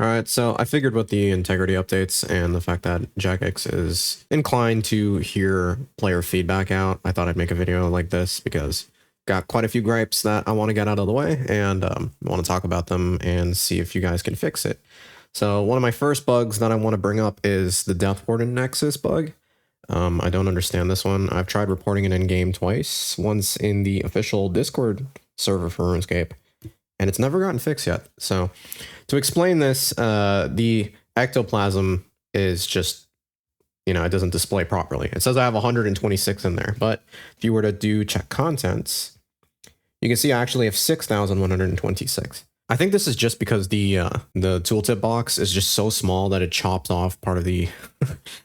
All right, so I figured with the integrity updates and the fact that Jagex is inclined to hear player feedback out, I thought I'd make a video like this because got quite a few gripes that I want to get out of the way and want to talk about them and see if you guys can fix it. So one of my first bugs that I want to bring up is the Deathwarden Nexus bug. I don't understand this one. I've tried reporting it in game twice, once in the official Discord server for Runescape, and it's never gotten fixed yet. So to explain this, the ectoplasm is just, it doesn't display properly. It says I have 126 in there, but if you were to do check contents, you can see I actually have 6,126. I think this is just because the tooltip box is just so small that it chops off part of the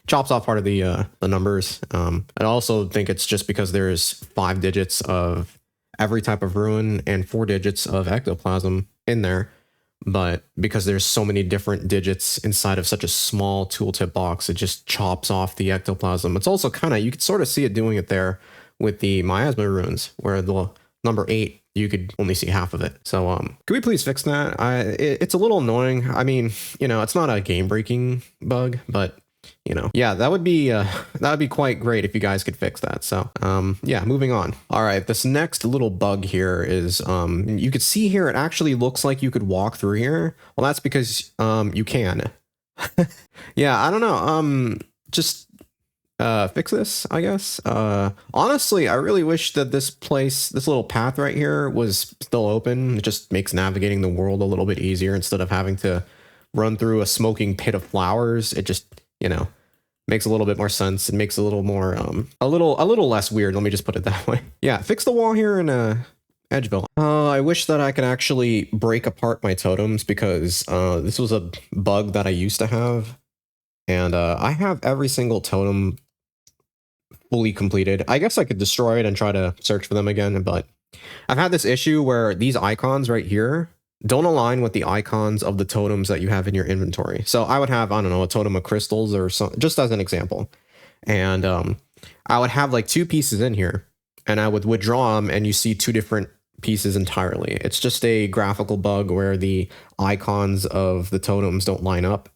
the numbers. I also think it's just because there's 5 digits of every type of ruin and 4 digits of ectoplasm in there. But because there's so many different digits inside of such a small tooltip box, it just chops off the ectoplasm. It's also kind of, you could sort of see it doing it there with the miasma runes, where the number 8, you could only see half of it. So could we please fix that? It's a little annoying. I mean, it's not a game breaking bug, but yeah, that would be quite great if you guys could fix that. So yeah, moving on. All right, this next little bug here is you could see here it actually looks like you could walk through here. Well, that's because you can. Yeah, I don't know. Just fix this, I guess. Honestly, I really wish that this little path right here was still open. It just makes navigating the world a little bit easier instead of having to run through a smoking pit of flowers. It just makes a little bit more sense. It makes a little more, a little less weird. Let me just put it that way. Yeah, fix the wall here in Edgevill. I wish that I could actually break apart my totems because this was a bug that I used to have. And I have every single totem fully completed. I guess I could destroy it and try to search for them again, but I've had this issue where these icons right here don't align with the icons of the totems that you have in your inventory. So I would have, I don't know, a totem of crystals or something, just as an example. And I would have like 2 pieces in here and I would withdraw them and you see 2 different pieces entirely. It's just a graphical bug where the icons of the totems don't line up.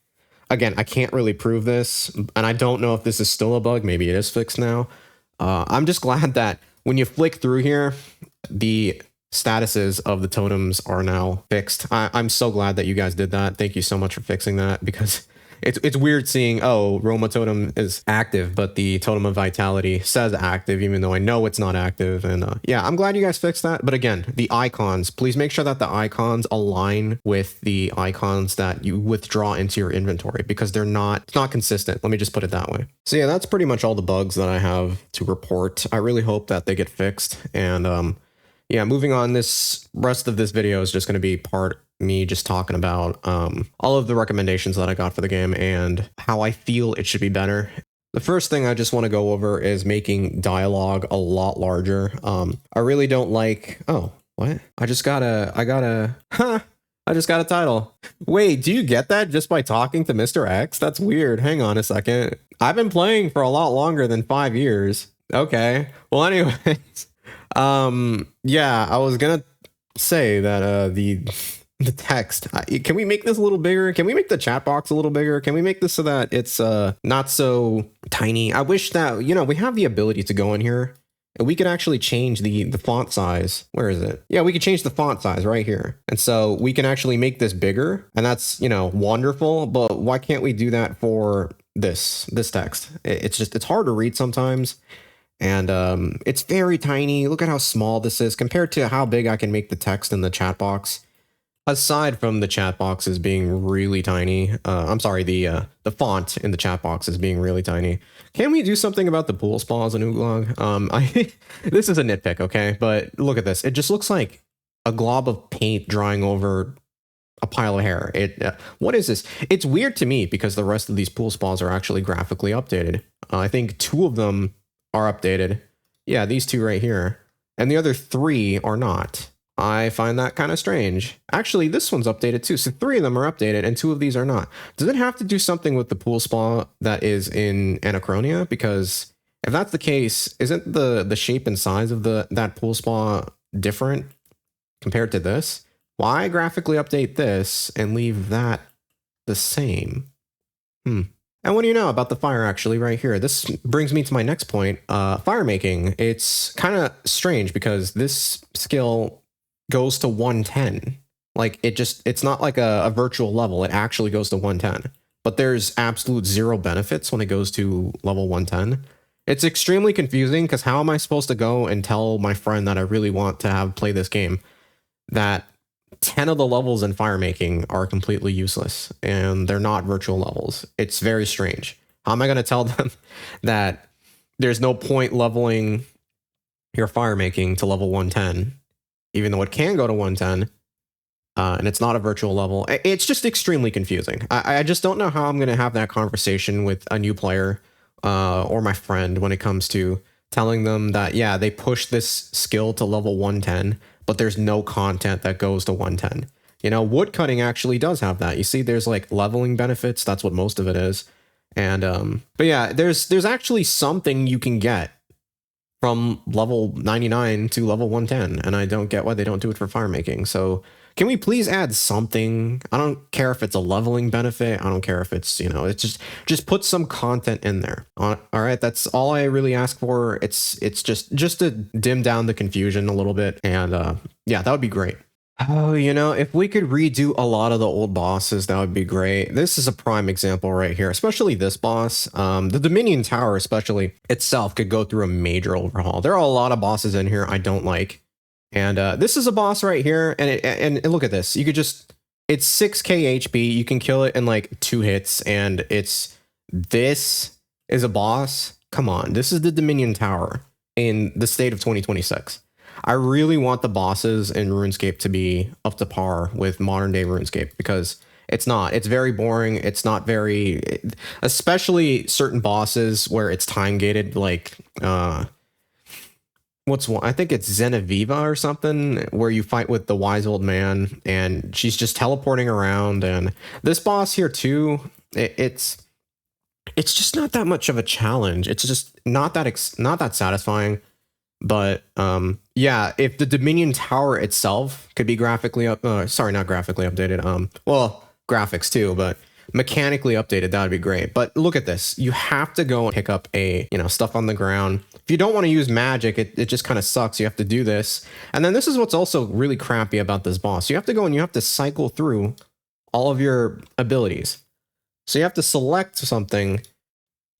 Again, I can't really prove this, and I don't know if this is still a bug. Maybe it is fixed now. I'm just glad that when you flick through here, the statuses of the totems are now fixed. I'm so glad that you guys did that. Thank you so much for fixing that, because it's weird seeing, oh, Roma totem is active, but the totem of vitality says active, even though I know it's not active. And yeah, I'm glad you guys fixed that. But again, the icons, please make sure that the icons align with the icons that you withdraw into your inventory, because it's not consistent. Let me just put it that way. So yeah, that's pretty much all the bugs that I have to report. I really hope that they get fixed. And yeah, moving on, this rest of this video is just going to be me just talking about all of the recommendations that I got for the game and how I feel it should be better. The first thing I just want to go over is making dialogue a lot larger. I really don't like, oh, what? I just got a title. Wait, do you get that just by talking to Mr. X? That's weird. Hang on a second. I've been playing for a lot longer than 5 years. Okay. Well, anyways. Yeah, I was gonna say that the text, can we make this a little bigger? Can we make the chat box a little bigger? Can we make this so that it's not so tiny? I wish that, we have the ability to go in here and we could actually change the font size. Where is it? Yeah, we could change the font size right here. And so we can actually make this bigger, and that's, wonderful, but why can't we do that for this text? It's hard to read sometimes. And it's very tiny. Look at how small this is compared to how big I can make the text in the chat box. Aside from the chat boxes being really tiny, I'm sorry, the font in the chat box is being really tiny. Can we do something about the pool spas in Oo'glog? This is a nitpick, okay? But look at this. It just looks like a glob of paint drying over a pile of hair. What is this? It's weird to me because the rest of these pool spas are actually graphically updated. I think 2 of them are updated. Yeah, these 2 right here. And the other 3 are not. I find that kind of strange. Actually, this one's updated too. So 3 of them are updated and 2 of these are not. Does it have to do something with the pool spa that is in Anachronia? Because if that's the case, isn't the shape and size of that pool spa different compared to this? Why graphically update this and leave that the same. And what do you know about the fire actually right here? This brings me to my next point, Firemaking. It's kind of strange because this skill goes to 110. Like it's not like a virtual level. It actually goes to 110. But there's absolute zero benefits when it goes to level 110. It's extremely confusing because how am I supposed to go and tell my friend that I really want to have play this game that 10 of the levels in Firemaking are completely useless and they're not virtual levels? It's very strange. How am I going to tell them that there's no point leveling your Firemaking to level 110, even though it can go to 110, and it's not a virtual level? It's just extremely confusing. I just don't know how I'm going to have that conversation with a new player or my friend when it comes to telling them that, yeah, they push this skill to level 110, but there's no content that goes to 110. You know, woodcutting actually does have that. You see, there's like leveling benefits. That's what most of it is. And but yeah, there's actually something you can get from level 99 to level 110, and I don't get why they don't do it for Firemaking. So can we please add something? I don't care if it's a leveling benefit. I don't care if it's, you know, it's just put some content in there. All right, that's all I really ask for. It's just to dim down the confusion a little bit, and yeah, that would be great. Oh, you know, if we could redo a lot of the old bosses, that would be great. This is a prime example right here, especially this boss. The Dominion Tower, especially itself, could go through a major overhaul. There are a lot of bosses in here I don't like. And this is a boss right here. And look at this. You could just, it's 6k HP. You can kill it in like 2 hits. And this is a boss. Come on. This is the Dominion Tower in the state of 2026. I really want the bosses in RuneScape to be up to par with modern day RuneScape, because it's not. It's very boring. It's not very, especially certain bosses where it's time gated, like what's one? I think it's Zeneviva or something, where you fight with the wise old man and she's just teleporting around. And this boss here too, it's just not that much of a challenge. It's just not that satisfying. But yeah, if the Dominion Tower itself could be graphically not graphically updated, well, graphics too, but mechanically updated, that would be great. But look at this. You have to go and pick up stuff on the ground. If you don't want to use magic, it just kind of sucks. You have to do this. And then this is what's also really crappy about this boss. You have to go and you have to cycle through all of your abilities. So you have to select something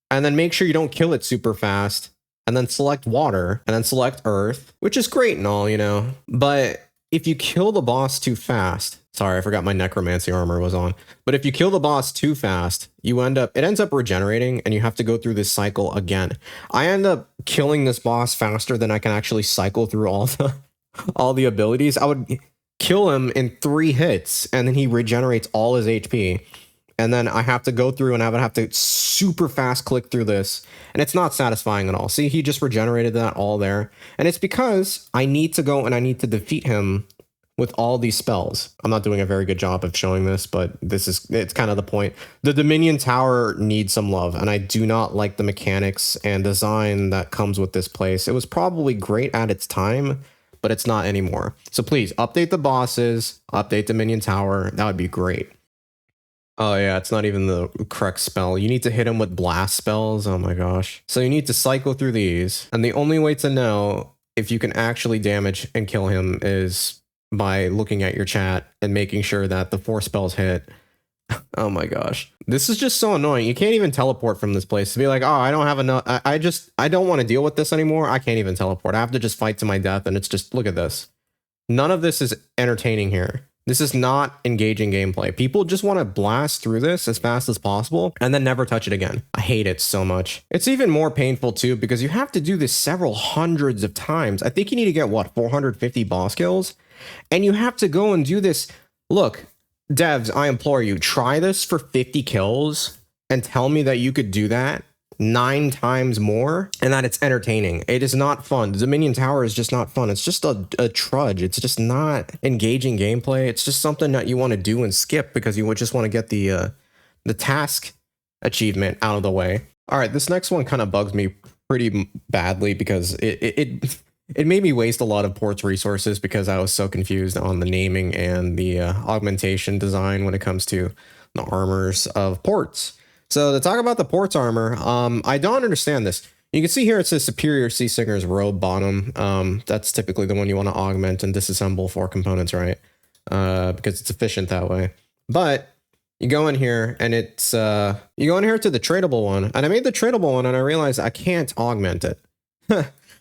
and then make sure you don't kill it super fast, and then select water, and then select earth, which is great and all, you know. But if you kill the boss too fast, sorry, I forgot my necromancy armor was on. But if you kill the boss too fast, it ends up regenerating, and you have to go through this cycle again. I end up killing this boss faster than I can actually cycle through all the abilities. I would kill him in 3 hits, and then he regenerates all his HP. And then I have to go through and I would have to super fast click through this. And it's not satisfying at all. See, he just regenerated that all there. And it's because I need to go and I need to defeat him with all these spells. I'm not doing a very good job of showing this, but it's kind of the point. The Dominion Tower needs some love, and I do not like the mechanics and design that comes with this place. It was probably great at its time, but it's not anymore. So please update the bosses, update Dominion Tower. That would be great. Oh yeah, it's not even the correct spell. You need to hit him with blast spells. Oh my gosh. So you need to cycle through these. And the only way to know if you can actually damage and kill him is by looking at your chat and making sure that the 4 spells hit. Oh my gosh. This is just so annoying. You can't even teleport from this place. To be like, oh, I don't have enough. I don't want to deal with this anymore. I can't even teleport. I have to just fight to my death. And it's just, look at this. None of this is entertaining here. This is not engaging gameplay. People just want to blast through this as fast as possible and then never touch it again. I hate it so much. It's even more painful too because you have to do this several hundreds of times. I think you need to get, what, 450 boss kills? And you have to go and do this. Look, devs, I implore you, try this for 50 kills and tell me that you could do that 9 times more and that it's entertaining. It is not fun. The Dominion Tower is just not fun. It's just a trudge. It's just not engaging gameplay. It's just something that you want to do and skip because you would just want to get the task achievement out of the way. All right, this next one kind of bugs me pretty badly because it made me waste a lot of ports resources because I was so confused on the naming and the augmentation design when it comes to the armors of ports. So to talk about the ports armor, I don't understand this. You can see here it says Superior Sea Singer's Robe bottom. That's typically the one you want to augment and disassemble for components, right? Because it's efficient that way. But you go in here and it's you go in here to the tradable one, and I made the tradable one and I realized I can't augment it.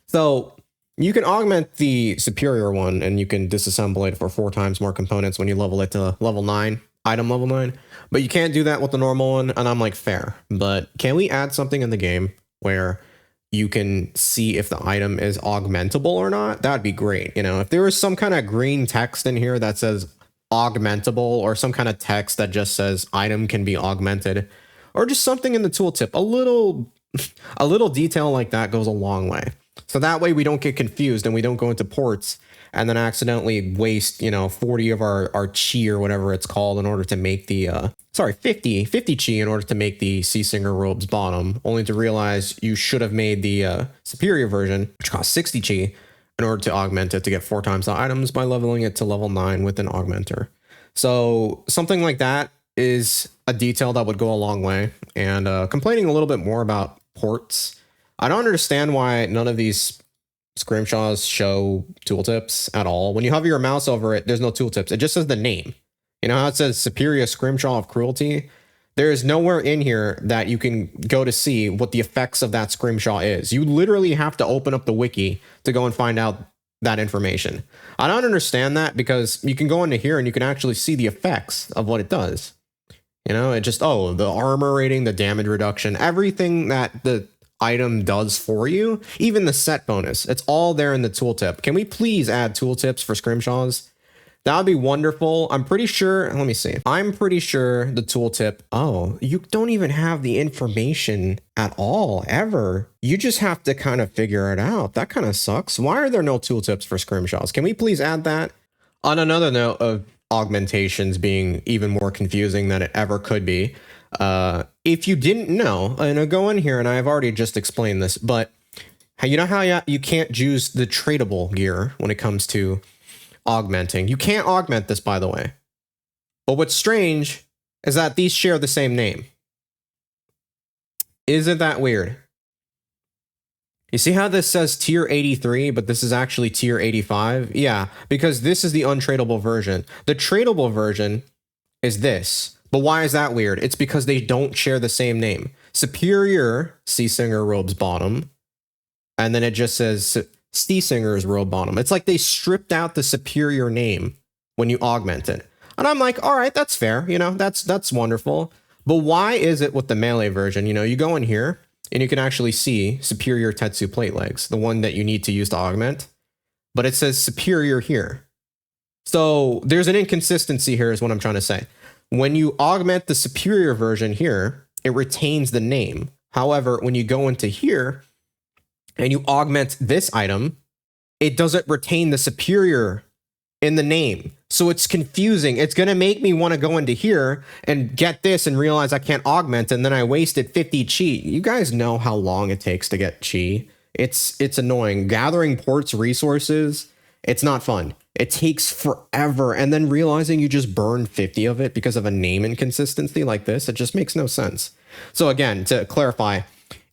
So you can augment the superior one and you can disassemble it for 4 times more components when you level it to level 9, item level 9. But you can't do that with the normal one, and I'm like, fair. But can we add something in the game where you can see if the item is augmentable or not? That'd be great. You know, if there was some kind of green text in here that says augmentable, or some kind of text that just says item can be augmented, or just something in the tooltip, a little detail like that goes a long way. So that way we don't get confused and we don't go into ports and then accidentally waste, you know, 40 of our chi or whatever it's called in order to make the, 50 chi in order to make the Sea Singer Robe's bottom, only to realize you should have made the superior version, which costs 60 chi, in order to augment it to get 4 times the items by leveling it to level 9 with an augmenter. So something like that is a detail that would go a long way. And complaining a little bit more about ports, I don't understand why none of these Scrimshaws show tooltips at all. When you hover your mouse over it, there's no tooltips. It just says the name. You know how it says Superior Scrimshaw of Cruelty? There is nowhere in here that you can go to see what the effects of that Scrimshaw is. You literally have to open up the wiki to go and find out that information. I don't understand that, because you can go into here and you can actually see the effects of what it does. You know, it just, oh, the armor rating, the damage reduction, everything that the item does for you, even the set bonus, it's all there in the tooltip. Can we please add tooltips for Scrimshaws? That would be wonderful. I'm pretty sure, let me see. I'm pretty sure the tooltip, oh, you don't even have the information at all, ever. You just have to kind of figure it out. That kind of sucks. Why are there no tooltips for Scrimshaws? Can we please add that? On another note of augmentations being even more confusing than it ever could be, if you didn't know, and I go in here and I've already just explained this, but you know how you can't use the tradable gear when it comes to augmenting. You can't augment this, by the way. But what's strange is that these share the same name. Isn't that weird? You see how this says tier 83, but this is actually tier 85? Yeah, because this is the untradable version. The tradable version is this. But why is that weird? It's because they don't share the same name. Superior Sea Singer Robe's bottom, and then it just says Sea Singer's Robe bottom. It's like they stripped out the superior name when you augment it. And I'm like, all right, that's fair. You know, that's wonderful. But why is it with the melee version? You know, you go in here and you can actually see Superior Tetsu Plate Legs, the one that you need to use to augment, but it says superior here. So there's an inconsistency here is what I'm trying to say. When you augment the superior version here, it retains the name. However, when you go into here and you augment this item, it doesn't retain the superior in the name. So it's confusing. It's going to make me want to go into here and get this and realize I can't augment, and then I wasted 50 chi. You guys know how long it takes to get chi. It's annoying. Gathering ports resources, it's not fun. It takes forever, and then realizing you just burned 50 of it because of a name inconsistency like this, it just makes no sense. So again, to clarify,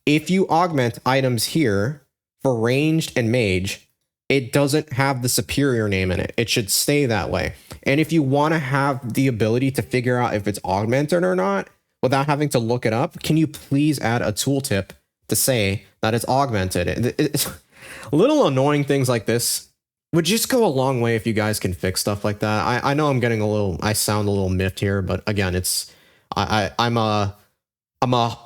if you augment items here for ranged and mage, it doesn't have the superior name in it. It should stay that way. And if you want to have the ability to figure out if it's augmented or not without having to look it up, can you please add a tooltip to say that it's augmented? It's little annoying things like this would just go a long way if you guys can fix stuff like that. I know I'm getting I sound a little miffed here, but again, I'm a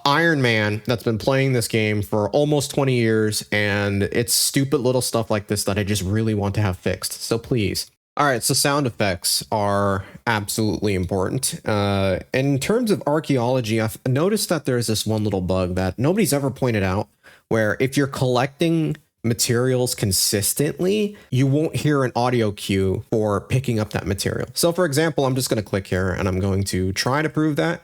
Iron Man that's been playing this game for almost 20 years, and it's stupid little stuff like this that I just really want to have fixed. So please. All right, so sound effects are absolutely important. In terms of archaeology, I've noticed that there's this one little bug that nobody's ever pointed out, where if you're collecting materials consistently, you won't hear an audio cue for picking up that material. So for example, I'm just going to click here and I'm going to try to prove that.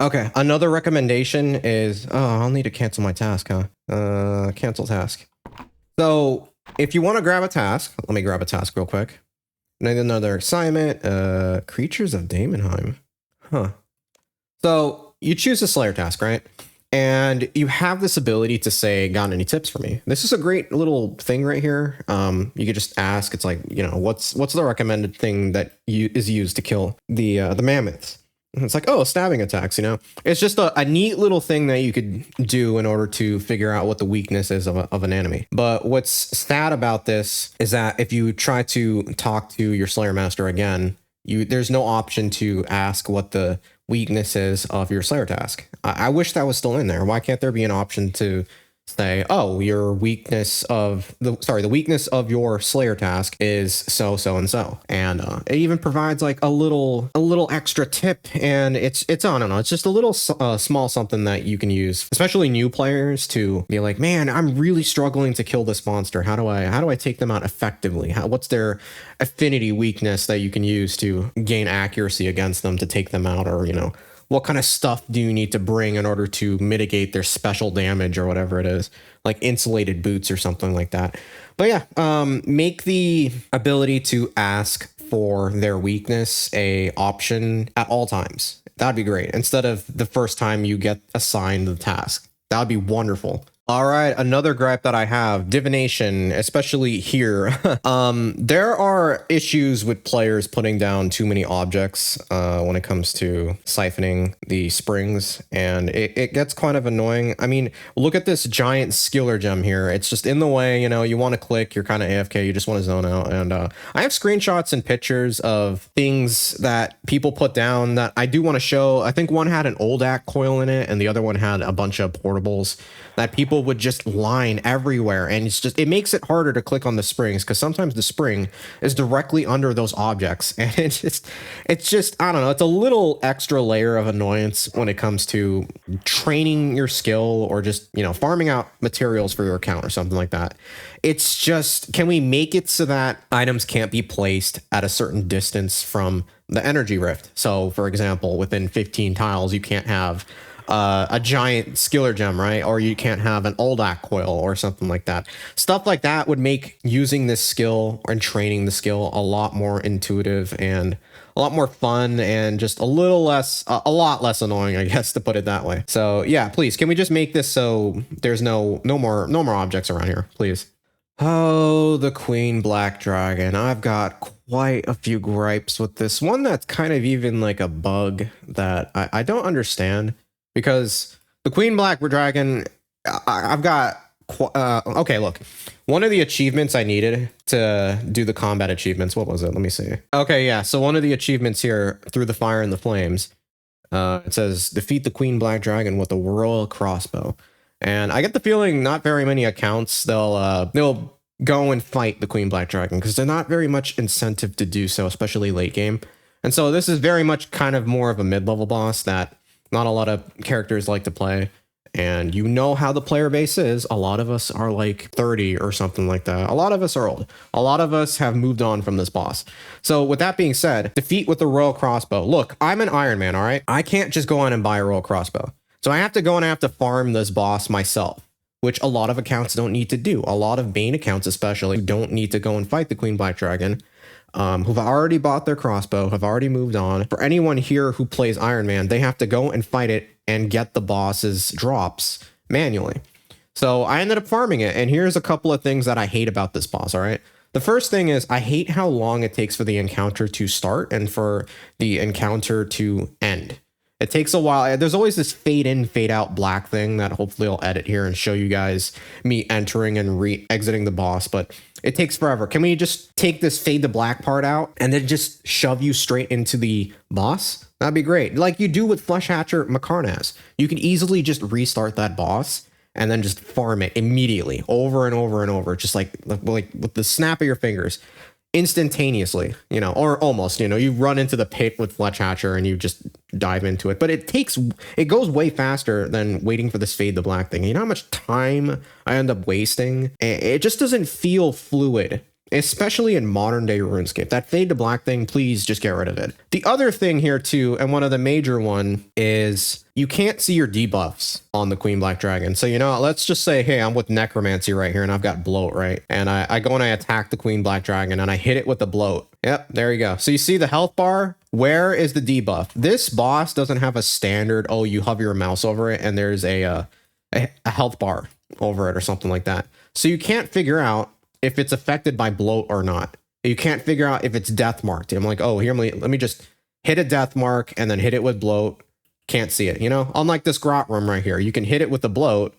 Okay, another recommendation is, oh, I'll need to cancel my task, huh? Cancel task. So if you want to grab a task, let me grab a task real quick. Another assignment, Creatures of Daemonheim. Huh. So you choose a Slayer task, right? And you have this ability to say, got any tips for me? This is a great little thing right here. You could just ask, it's like, you know, what's the recommended thing that is used to kill the mammoths? And it's like, oh, stabbing attacks, you know? It's just a neat little thing that you could do in order to figure out what the weakness is of an enemy. But what's sad about this is that if you try to talk to your Slayer Master again, there's no option to ask what the weaknesses of your Slayer task. I wish that was still in there. Why can't there be an option to say, oh, your weakness of the weakness of your Slayer task is so and so, and it even provides like a little extra tip, and it's I don't know, it's just a little small something that you can use, especially new players, to be like, man, I'm really struggling to kill this monster. How do I take them out effectively? What's their affinity weakness that you can use to gain accuracy against them to take them out, or you know, what kind of stuff do you need to bring in order to mitigate their special damage or whatever it is, like insulated boots or something like that. But yeah, make the ability to ask for their weakness a option at all times. That'd be great. Instead of the first time you get assigned the task. That'd be wonderful. All right, another gripe that I have, divination, especially here. There are issues with players putting down too many objects when it comes to siphoning the springs, and it gets kind of annoying. I mean, look at this giant skiller gem here. It's just in the way, you know, you want to click, you're kind of AFK, you just want to zone out. And I have screenshots and pictures of things that people put down that I do want to show. I think one had an old act coil in it, and the other one had a bunch of portables that people would just line everywhere, and it makes it harder to click on the springs, because sometimes the spring is directly under those objects, and it's just I don't know, it's a little extra layer of annoyance when it comes to training your skill, or just, you know, farming out materials for your account or something like that. It's just, can we make it so that items can't be placed at a certain distance from the energy rift? So for example, within 15 tiles you can't have a giant skiller gem, right? Or you can't have an old act coil or something like that. Stuff like that would make using this skill and training the skill a lot more intuitive and a lot more fun, and just a lot less annoying, I guess, to put it that way. So yeah, please, can we just make this so there's no more objects around here, please? Oh, the Queen Black Dragon. I've got quite a few gripes with this one. That's kind of even like a bug that I don't understand. Because the Queen Black Dragon, I've got, okay, look, one of the achievements I needed to do the combat achievements, what was it? Let me see. Okay, yeah, so one of the achievements here, Through the Fire and the Flames, it says, defeat the Queen Black Dragon with a Royal Crossbow. And I get the feeling not very many accounts, they'll go and fight the Queen Black Dragon, because there's not very much incentive to do so, especially late game. And so this is very much kind of more of a mid-level boss that not a lot of characters like to play, and you know how the player base is. A lot of us are like 30 or something like that. A lot of us are old. A lot of us have moved on from this boss. So with that being said, defeat with the Royal Crossbow. Look, I'm an Iron Man, all right? I can't just go in and buy a Royal Crossbow. So I have to go and I have to farm this boss myself, which a lot of accounts don't need to do. A lot of Bane accounts especially don't need to go and fight the Queen Black Dragon. Who've already bought their crossbow, have already moved on. For anyone here who plays Iron Man, they have to go and fight it and get the boss's drops manually. So I ended up farming it, and here's a couple of things that I hate about this boss, all right? The first thing is I hate how long it takes for the encounter to start and for the encounter to end. It takes a while. There's always this fade in, fade out black thing that hopefully I'll edit here and show you guys me entering and exiting the boss, but it takes forever. Can we just take this fade to black part out and then just shove you straight into the boss? That'd be great. Like you do with Flesh Hatcher Macarnaz. You can easily just restart that boss and then just farm it immediately over and over and over, just like with the snap of your fingers. Instantaneously, you know, or almost, you know, you run into the pit with Fletch Hatcher and you just dive into it. But it goes way faster than waiting for this fade to black thing. You know how much time I end up wasting? It just doesn't feel fluid especially in modern day RuneScape. That fade to black thing, please just get rid of it. The other thing here too, and one of the major one, is you can't see your debuffs on the Queen Black Dragon. So, you know, let's just say, hey, I'm with Necromancy right here and I've got Bloat, right? And I go and I attack the Queen Black Dragon and I hit it with the Bloat. Yep, there you go. So you see the health bar? Where is the debuff? This boss doesn't have a standard, oh, you hover your mouse over it and there's a health bar over it or something like that. So you can't figure out if it's affected by Bloat or not. You can't figure out if it's death marked. I'm like, oh, here, let me just hit a death mark and then hit it with Bloat. Can't see it, you know? Unlike this grot room right here, you can hit it with the Bloat,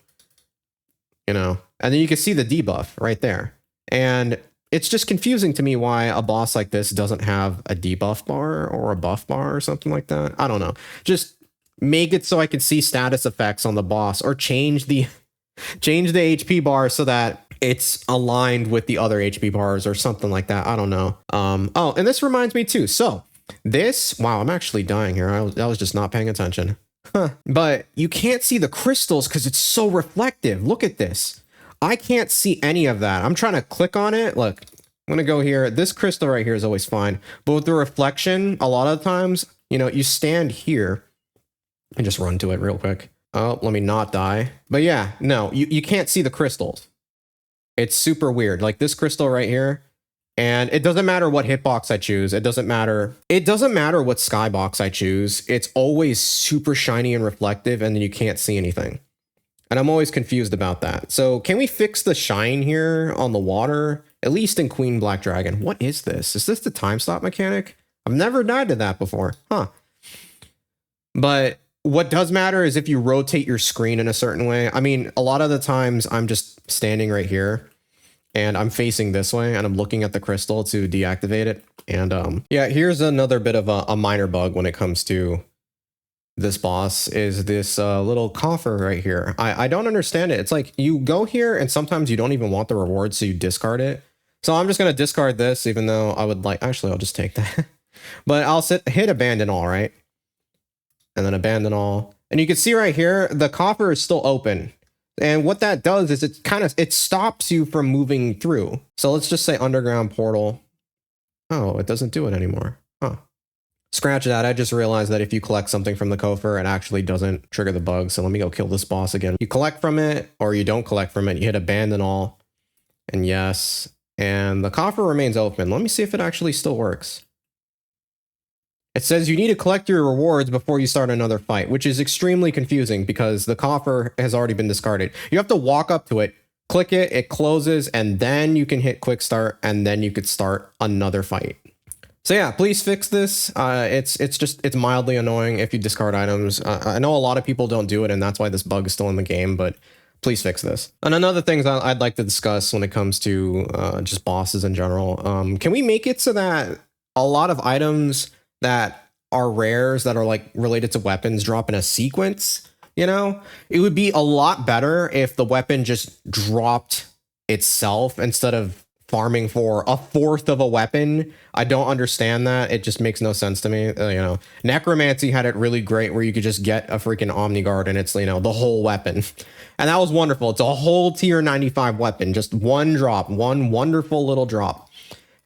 you know, and then you can see the debuff right there. And it's just confusing to me why a boss like this doesn't have a debuff bar or a buff bar or something like that. I don't know. Just make it so I can see status effects on the boss, or change the HP bar so that it's aligned with the other HP bars or something like that. I don't know. Oh, and this reminds me too. So this, wow, I'm actually dying here. I was just not paying attention. Huh. But you can't see the crystals because it's so reflective. Look at this. I can't see any of that. I'm trying to click on it. Look, I'm going to go here. This crystal right here is always fine. But with the reflection, a lot of times, you know, you stand here and just run to it real quick. Oh, let me not die. But yeah, no, you can't see the crystals. It's super weird. Like this crystal right here. And it doesn't matter what hitbox I choose. It doesn't matter what skybox I choose. It's always super shiny and reflective, and then you can't see anything. And I'm always confused about that. So can we fix the shine here on the water? At least in Queen Black Dragon. What is this? Is this the time stop mechanic? I've never died to that before. Huh. But what does matter is if you rotate your screen in a certain way. I mean, a lot of the times I'm just standing right here and I'm facing this way and I'm looking at the crystal to deactivate it. And yeah, here's another bit of a minor bug when it comes to this boss, is this little coffer right here. I don't understand it. It's like you go here and sometimes you don't even want the reward, so you discard it. So I'm just going to discard this, even though I would like, actually, I'll just take that. But I'll hit abandon all, right? And then abandon all. And you can see right here, the coffer is still open. And what that does is it stops you from moving through. So let's just say underground portal. Oh, it doesn't do it anymore. Huh. Scratch that. I just realized that if you collect something from the coffer, it actually doesn't trigger the bug. So let me go kill this boss again. You collect from it or you don't collect from it. You hit abandon all. And yes. And the coffer remains open. Let me see if it actually still works. It says you need to collect your rewards before you start another fight, which is extremely confusing because the coffer has already been discarded. You have to walk up to it, click it, it closes, and then you can hit quick start, and then you could start another fight. So yeah, please fix this. It's mildly annoying if you discard items. I know a lot of people don't do it, and that's why this bug is still in the game, but please fix this. And another thing I'd like to discuss when it comes to just bosses in general, can we make it so that a lot of items that are rares that are like related to weapons drop in a sequence? You know, it would be a lot better if the weapon just dropped itself instead of farming for a fourth of a weapon. I don't understand that. It just makes no sense to me. You know, Necromancy had it really great where you could just get a freaking Omni Guard and it's, you know, the whole weapon. And that was wonderful. It's a whole tier 95 weapon, just one drop, one wonderful little drop.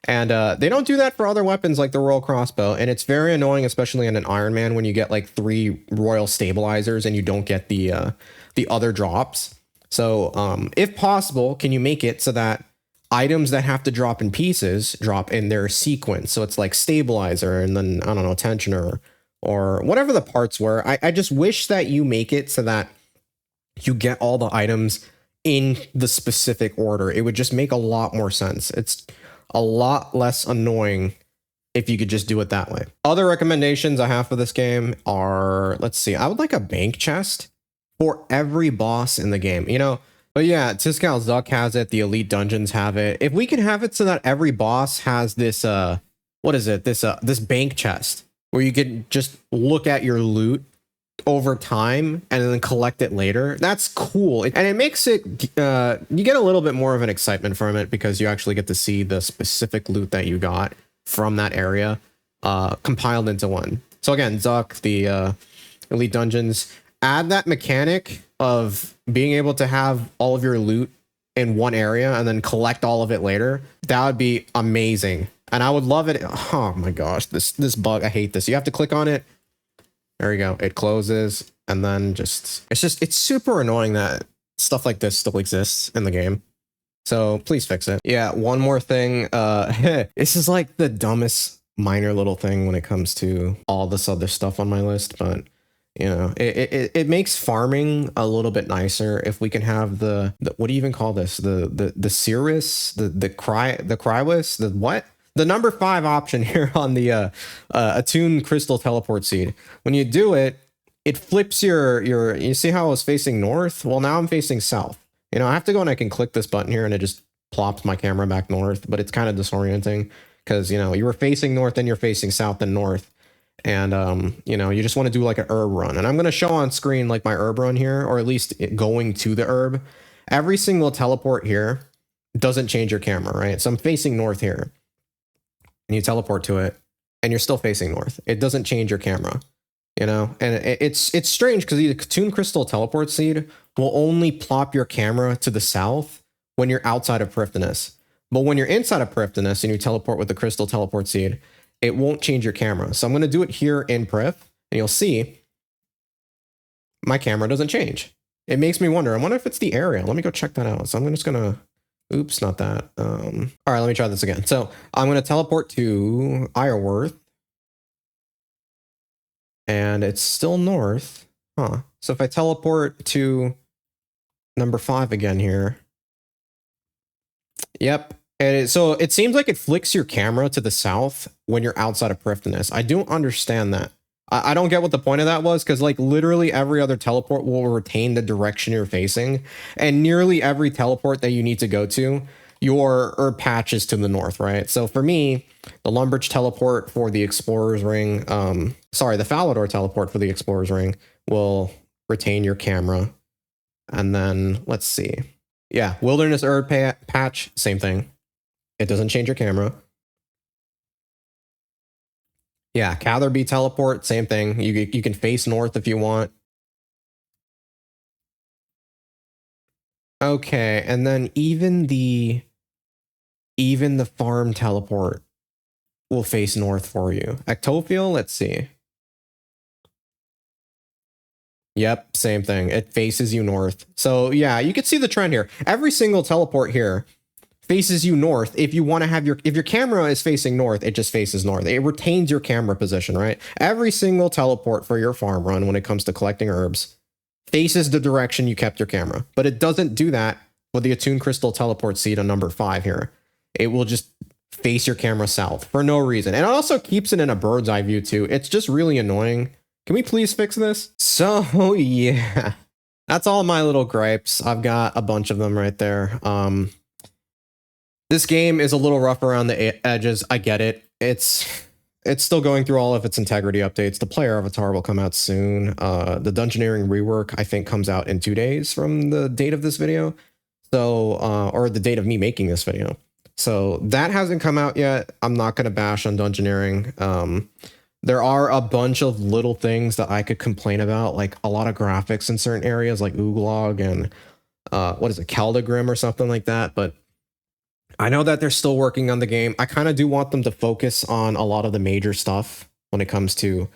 And they don't do that for other weapons like the Royal Crossbow. And it's very annoying, especially in an Iron Man, when you get like 3 Royal Stabilizers and you don't get the other drops. So if possible, can you make it so that items that have to drop in pieces drop in their sequence? So it's like Stabilizer and then, I don't know, Tensioner or whatever the parts were. I just wish that you make it so that you get all the items in the specific order. It would just make a lot more sense. It's a lot less annoying if you could just do it that way. Other recommendations I have for this game are, let's see, I would like a bank chest for every boss in the game, you know. But yeah, Tiskal Zuck has it, the Elite Dungeons have it. If we can have it so that every boss has this, what is it, this bank chest where you can just look at your loot over time and then collect it later, that's cool. And it makes it, you get a little bit more of an excitement from it because you actually get to see the specific loot that you got from that area compiled into one. So again, Zuck, the Elite Dungeons, add that mechanic of being able to have all of your loot in one area and then collect all of it later, that would be amazing. And I would love it. Oh my gosh, this bug, I hate this. You have to click on it. There you go. It closes, and then it's super annoying that stuff like this still exists in the game. So please fix it. Yeah, one more thing. This is like the dumbest minor little thing when it comes to all this other stuff on my list, but you know, it makes farming a little bit nicer if we can have the what do you even call this? The Cirrus, the Crywis, the what? The number 5 option here on the Attuned Crystal Teleport Seed. When you do it, it flips you see how I was facing north? Well, now I'm facing south. You know, I have to go and I can click this button here and it just plops my camera back north, but it's kind of disorienting because, you know, you were facing north and you're facing south and north. And, you know, you just want to do like an herb run. And I'm going to show on screen like my herb run here, or at least going to the herb. Every single teleport here doesn't change your camera, right? So I'm facing north here. And you teleport to it and you're still facing north. It doesn't change your camera, you know? And it's strange because the Attuned Crystal Teleport Seed will only plop your camera to the south when you're outside of Prifddinas. But when you're inside of Prifddinas and you teleport with the Crystal Teleport Seed, it won't change your camera. So I'm going to do it here in Prif, and you'll see my camera doesn't change. It makes me wonder. I wonder if it's the area. Let me go check that out. So I'm just going to... Oops, not that. All right, let me try this again. So I'm going to teleport to Ireworth. And it's still north. Huh. So if I teleport to number 5 again here. Yep. And so it seems like it flicks your camera to the south when you're outside of Prifddinas. I don't understand that. I don't get what the point of that was, because like literally every other teleport will retain the direction you're facing, and nearly every teleport that you need to go to, your herb patch is to the north, right? So for me, the Lumbridge teleport for the Explorer's Ring, the Falador teleport for the Explorer's Ring will retain your camera. And then let's see. Yeah, Wilderness herb patch, same thing. It doesn't change your camera. Yeah, Catherby teleport, same thing. You can face north if you want. Okay, and then even the farm teleport will face north for you. Ectophiel, let's see. Yep, same thing. It faces you north. So yeah, you can see the trend here. Every single teleport here faces you north. If you want to have if your camera is facing north, it just faces north. It retains your camera position, right? Every single teleport for your farm run when it comes to collecting herbs faces the direction you kept your camera, but it doesn't do that with the Attuned Crystal Teleport Seed on number 5 here. It will just face your camera south for no reason. And it also keeps it in a bird's eye view too. It's just really annoying. Can we please fix this? So yeah, that's all my little gripes. I've got a bunch of them right there. This game is a little rough around the edges. I get it. It's still going through all of its integrity updates. The player avatar will come out soon. The Dungeoneering rework, I think, comes out in 2 days from the date of this video. So, or the date of me making this video. So that hasn't come out yet. I'm not going to bash on Dungeoneering. There are a bunch of little things that I could complain about, like a lot of graphics in certain areas, like Oo'glog and what is it, Caldegrim or something like that. But I know that they're still working on the game. I kind of do want them to focus on a lot of the major stuff when it comes to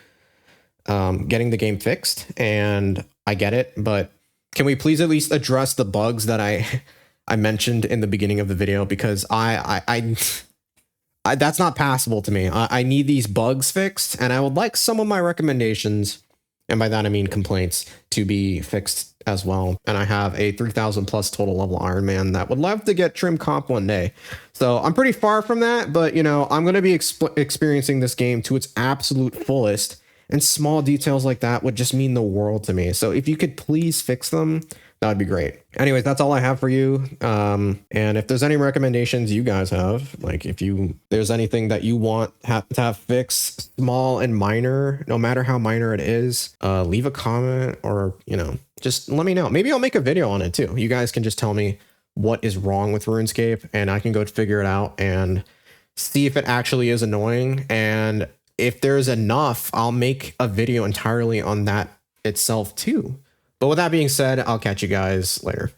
getting the game fixed. And I get it, but can we please at least address the bugs that I mentioned in the beginning of the video? Because that's not passable to me. I need these bugs fixed, and I would like some of my recommendations, and by that I mean complaints, to be fixed as well. And I have a 3,000 plus total level Iron Man that would love to get trim comp one day. So I'm pretty far from that, but you know, I'm going to be experiencing this game to its absolute fullest, and small details like that would just mean the world to me. So if you could please fix them, that would be great. Anyways, that's all I have for you. And if there's any recommendations you guys have, like if there's anything that you want to have fixed, small and minor, no matter how minor it is, leave a comment, or, you know, just let me know. Maybe I'll make a video on it too. You guys can just tell me what is wrong with RuneScape, and I can go figure it out and see if it actually is annoying. And if there's enough, I'll make a video entirely on that itself too. But with that being said, I'll catch you guys later.